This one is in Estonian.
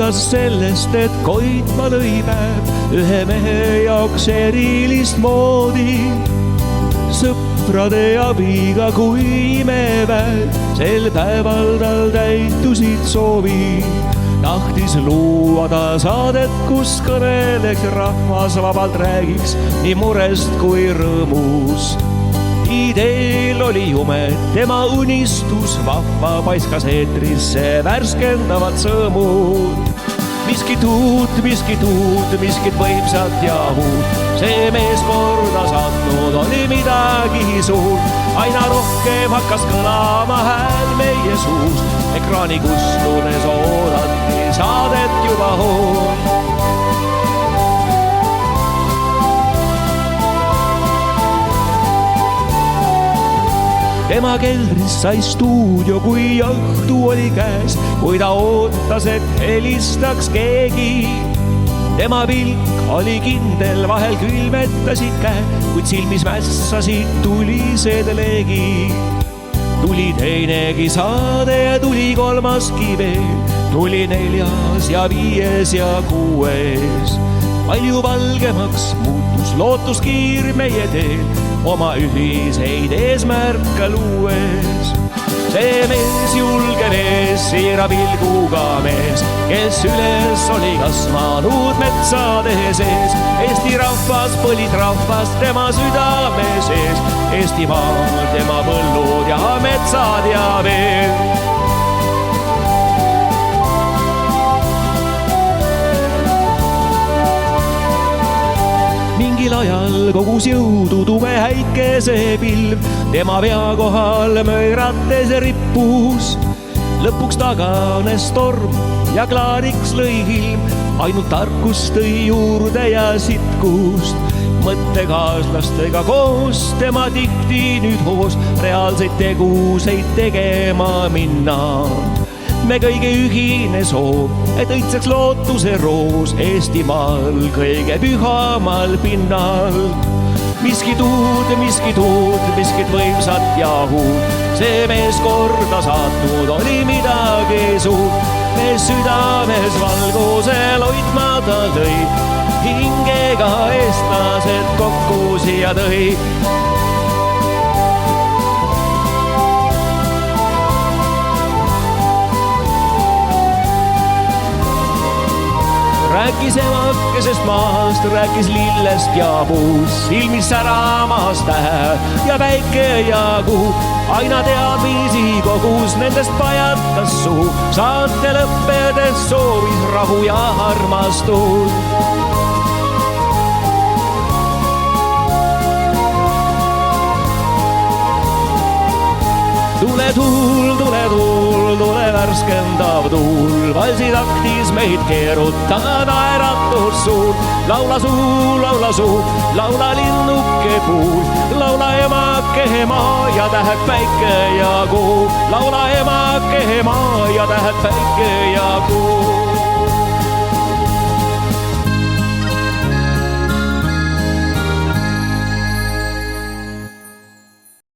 luuletas sellest, et Koitma lõi päev ühe mehe jaoks erilist moodi. Sõprade abiga kui imepäev, sel päeval tal täitusid soovi. Tahtis luua ta saadet, kus kõneleks rahvas vabalt räägiks nii murest kui rõõmus. Ideel oli jumet, tema unistus vahva paiskas eetrisse värskendavad sõõmud. Miskit uut, miskit võimsat ja uut, see mees korda saatnud oli midagi suurt. Aina rohkem hakkas kõlama hääl meie suus, ekraani kustudes oodati saadet juba hool. Tema keldris sai stuudio, kui õhtu oli käes, kui ta ootas, et helistaks keegi. Tema pilk oli kindel, vahel külmetasid käe, kuid silmis mässasid tulised leegid. Tuli teinegi saade ja tuli kolmaski veel, tuli 4. ja 5. ja 6. Palju valgemaks muutus lootuskiir meie teel, oma ühiseid eesmärke luues. See mees, julge mees, siira pilguga mees, kes üles oli kasvanud metsade sees. Eesti rahvas, põlisrahvas tema südame sees, Eestimaa, tema põllud ja metsad ja veel. Mingil ajal kogus jõudu tume häikesepilv, tema pea kohal möörates rippus. Lõpuks taganes torm ja klaariks lõi ilm, ainult tarkust tõi juurde ja sitkust. Mõttekaaslastega koos tema tihti nüüd hoos reaalseid teguseid tegema minna. Me kõige ühine soov, et õitseks lootuse roos Eestimaal kõige pühamal pinnal. Miskit uut, miskit võimsat ja uut, see mees korda saatnud oli midagi suurt. Mees südames valgusel hoidma ta tõi, hingega eestlased kokku siia tõi. Rääkis emakesest maast, rääkis lillest ja puust, silmis säramas tähe ja päike ja kuu. Aina teadmisi kogus, nendest pajatas suu, saate lõppedes soovis rahu ja armastust. Tule tuul, tule tuul, tule värskendav tuul, valsi taktis meid keeruta naeratud suud. Laula suu, laula suu, laula linnuke puul, laula emake maa ja tähed päike ja kuu. Laula emake maa ja tähed päike ja kuu.